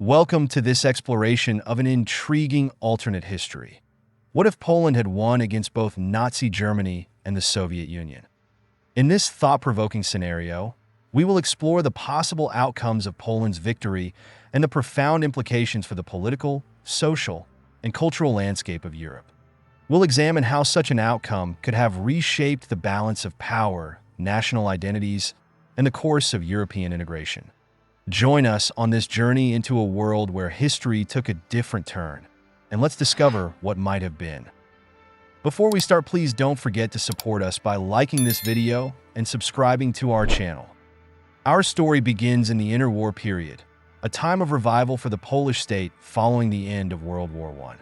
Welcome to this exploration of an intriguing alternate history. What if Poland had won against both Nazi Germany and the Soviet Union? In this thought-provoking scenario, we will explore the possible outcomes of Poland's victory and the profound implications for the political, social, and cultural landscape of Europe. We'll examine how such an outcome could have reshaped the balance of power, national identities, and the course of European integration. Join us on this journey into a world where history took a different turn, and let's discover what might have been. Before we start, please don't forget to support us by liking this video and subscribing to our channel. Our story begins in the interwar period, a time of revival for the Polish state following the end of World War I.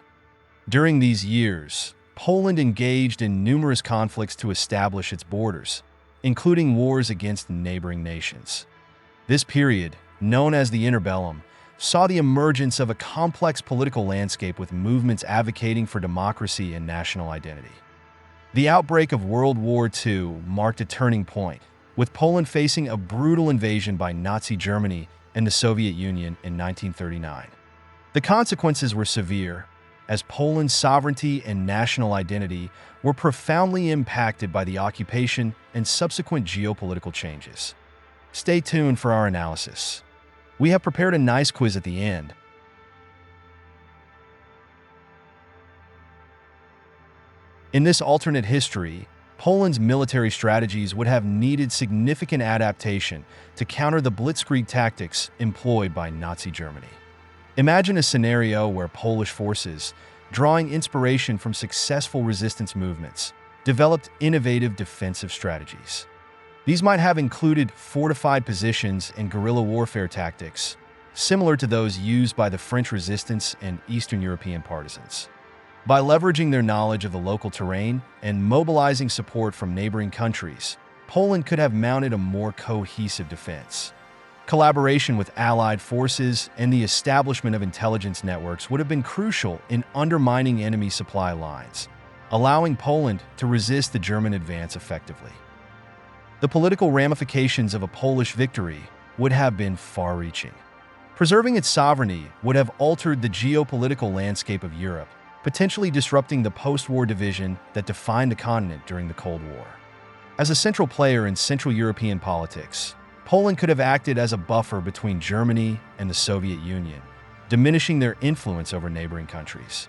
During these years, Poland engaged in numerous conflicts to establish its borders, including wars against neighboring nations. This period, known as the Interbellum, saw the emergence of a complex political landscape with movements advocating for democracy and national identity. The outbreak of World War II marked a turning point, with Poland facing a brutal invasion by Nazi Germany and the Soviet Union in 1939. The consequences were severe, as Poland's sovereignty and national identity were profoundly impacted by the occupation and subsequent geopolitical changes. Stay tuned for our analysis. We have prepared a nice quiz at the end. In this alternate history, Poland's military strategies would have needed significant adaptation to counter the blitzkrieg tactics employed by Nazi Germany. Imagine a scenario where Polish forces, drawing inspiration from successful resistance movements, developed innovative defensive strategies. These might have included fortified positions and guerrilla warfare tactics, similar to those used by the French resistance and Eastern European partisans. By leveraging their knowledge of the local terrain and mobilizing support from neighboring countries, Poland could have mounted a more cohesive defense. Collaboration with allied forces and the establishment of intelligence networks would have been crucial in undermining enemy supply lines, allowing Poland to resist the German advance effectively. The political ramifications of a Polish victory would have been far-reaching. Preserving its sovereignty would have altered the geopolitical landscape of Europe, potentially disrupting the post-war division that defined the continent during the Cold War. As a central player in Central European politics, Poland could have acted as a buffer between Germany and the Soviet Union, diminishing their influence over neighboring countries.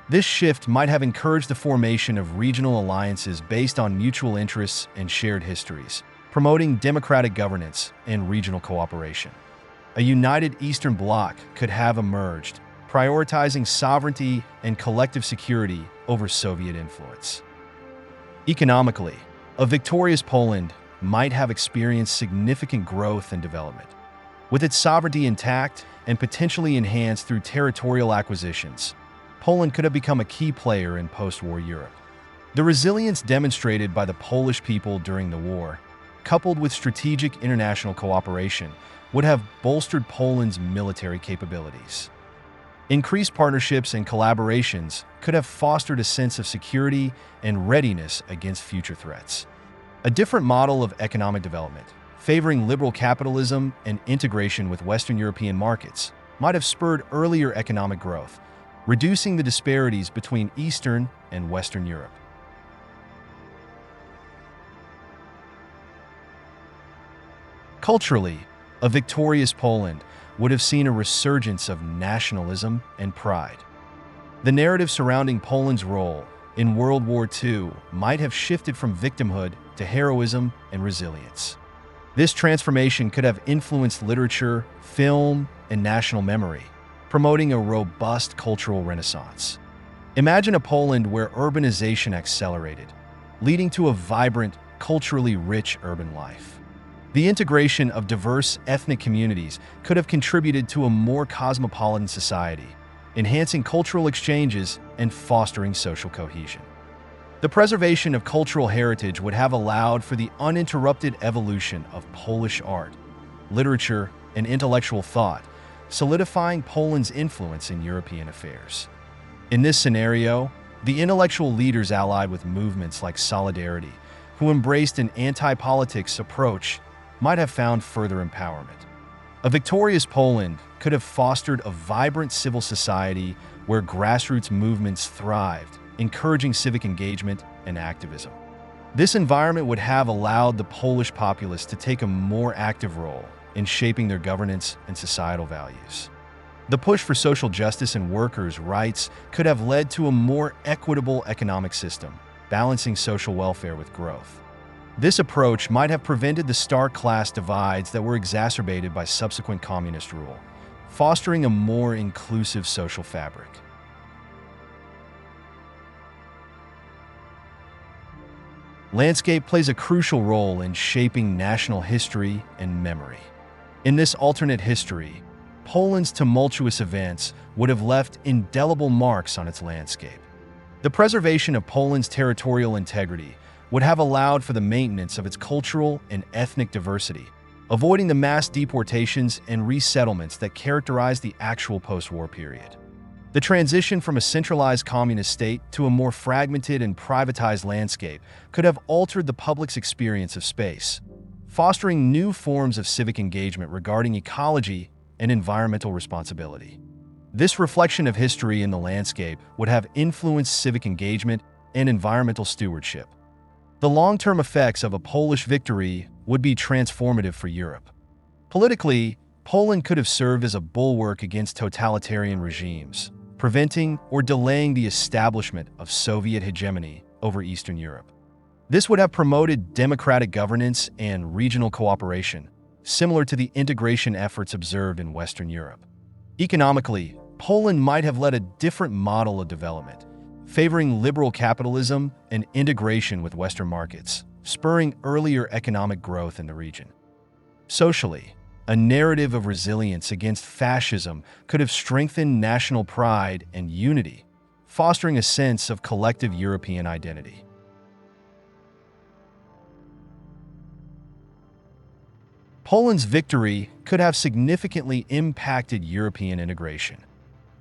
This shift might have encouraged the formation of regional alliances based on mutual interests and shared histories, promoting democratic governance and regional cooperation. A united Eastern Bloc could have emerged, prioritizing sovereignty and collective security over Soviet influence. Economically, a victorious Poland might have experienced significant growth and development. With its sovereignty intact and potentially enhanced through territorial acquisitions, Poland could have become a key player in post-war Europe. The resilience demonstrated by the Polish people during the war, coupled with strategic international cooperation, would have bolstered Poland's military capabilities. Increased partnerships and collaborations could have fostered a sense of security and readiness against future threats. A different model of economic development, favoring liberal capitalism and integration with Western European markets, might have spurred earlier economic growth, reducing the disparities between Eastern and Western Europe. Culturally, a victorious Poland would have seen a resurgence of nationalism and pride. The narrative surrounding Poland's role in World War II might have shifted from victimhood to heroism and resilience. This transformation could have influenced literature, film, and national memory, promoting a robust cultural renaissance. Imagine a Poland where urbanization accelerated, leading to a vibrant, culturally rich urban life. The integration of diverse ethnic communities could have contributed to a more cosmopolitan society, enhancing cultural exchanges and fostering social cohesion. The preservation of cultural heritage would have allowed for the uninterrupted evolution of Polish art, literature, and intellectual thought, solidifying Poland's influence in European affairs. In this scenario, the intellectual leaders allied with movements like Solidarity, who embraced an anti-politics approach, might have found further empowerment. A victorious Poland could have fostered a vibrant civil society where grassroots movements thrived, encouraging civic engagement and activism. This environment would have allowed the Polish populace to take a more active role in shaping their governance and societal values. The push for social justice and workers' rights could have led to a more equitable economic system, balancing social welfare with growth. This approach might have prevented the stark class divides that were exacerbated by subsequent communist rule, fostering a more inclusive social fabric. Landscape plays a crucial role in shaping national history and memory. In this alternate history, Poland's tumultuous events would have left indelible marks on its landscape. The preservation of Poland's territorial integrity would have allowed for the maintenance of its cultural and ethnic diversity, avoiding the mass deportations and resettlements that characterized the actual post-war period. The transition from a centralized communist state to a more fragmented and privatized landscape could have altered the public's experience of space, fostering new forms of civic engagement regarding ecology and environmental responsibility. This reflection of history in the landscape would have influenced civic engagement and environmental stewardship. The long-term effects of a Polish victory would be transformative for Europe. Politically, Poland could have served as a bulwark against totalitarian regimes, preventing or delaying the establishment of Soviet hegemony over Eastern Europe. This would have promoted democratic governance and regional cooperation, similar to the integration efforts observed in Western Europe. Economically, Poland might have led a different model of development, favoring liberal capitalism and integration with Western markets, spurring earlier economic growth in the region. Socially, a narrative of resilience against fascism could have strengthened national pride and unity, fostering a sense of collective European identity. Poland's victory could have significantly impacted European integration.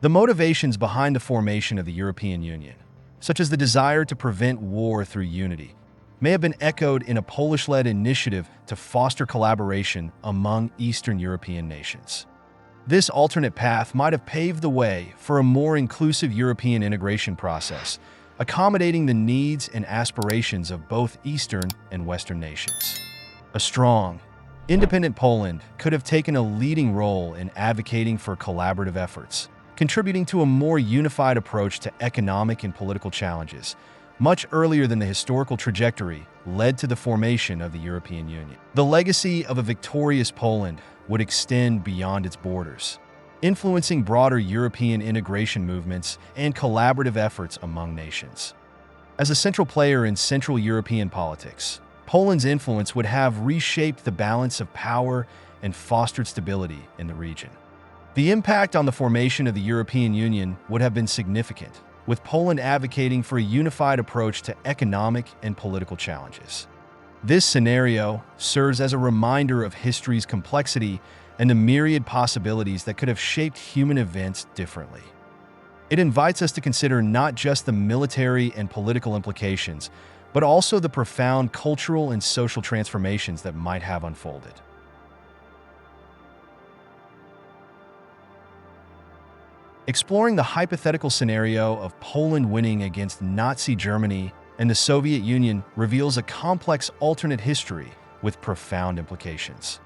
The motivations behind the formation of the European Union, such as the desire to prevent war through unity, may have been echoed in a Polish-led initiative to foster collaboration among Eastern European nations. This alternate path might have paved the way for a more inclusive European integration process, accommodating the needs and aspirations of both Eastern and Western nations. A strong, independent Poland could have taken a leading role in advocating for collaborative efforts, contributing to a more unified approach to economic and political challenges, much earlier than the historical trajectory led to the formation of the European Union. The legacy of a victorious Poland would extend beyond its borders, influencing broader European integration movements and collaborative efforts among nations. As a central player in Central European politics, Poland's influence would have reshaped the balance of power and fostered stability in the region. The impact on the formation of the European Union would have been significant, with Poland advocating for a unified approach to economic and political challenges. This scenario serves as a reminder of history's complexity and the myriad possibilities that could have shaped human events differently. It invites us to consider not just the military and political implications, but also the profound cultural and social transformations that might have unfolded. Exploring the hypothetical scenario of Poland winning against Nazi Germany and the Soviet Union reveals a complex alternate history with profound implications.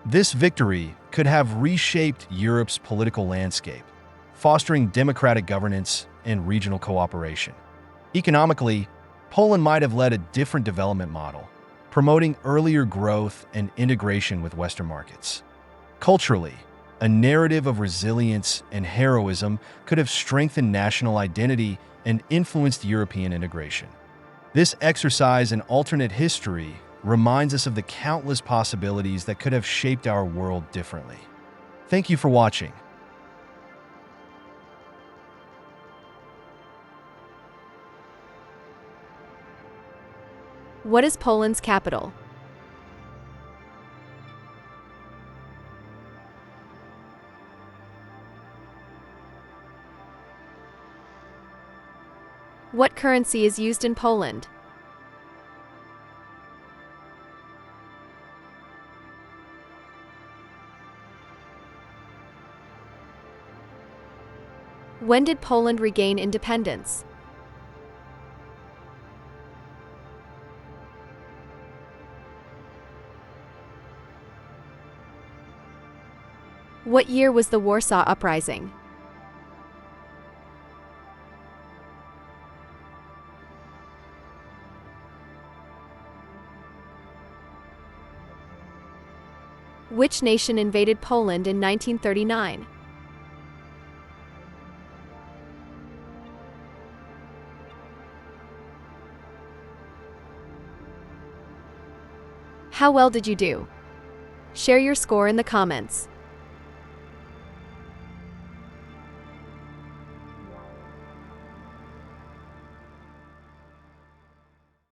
This victory could have reshaped Europe's political landscape, fostering democratic governance and regional cooperation. Economically, Poland might have led a different development model, promoting earlier growth and integration with Western markets. Culturally, a narrative of resilience and heroism could have strengthened national identity and influenced European integration. This exercise in alternate history reminds us of the countless possibilities that could have shaped our world differently. Thank you for watching. What is Poland's capital? What currency is used in Poland? When did Poland regain independence? What year was the Warsaw Uprising? Which nation invaded Poland in 1939? How well did you do? Share your score in the comments.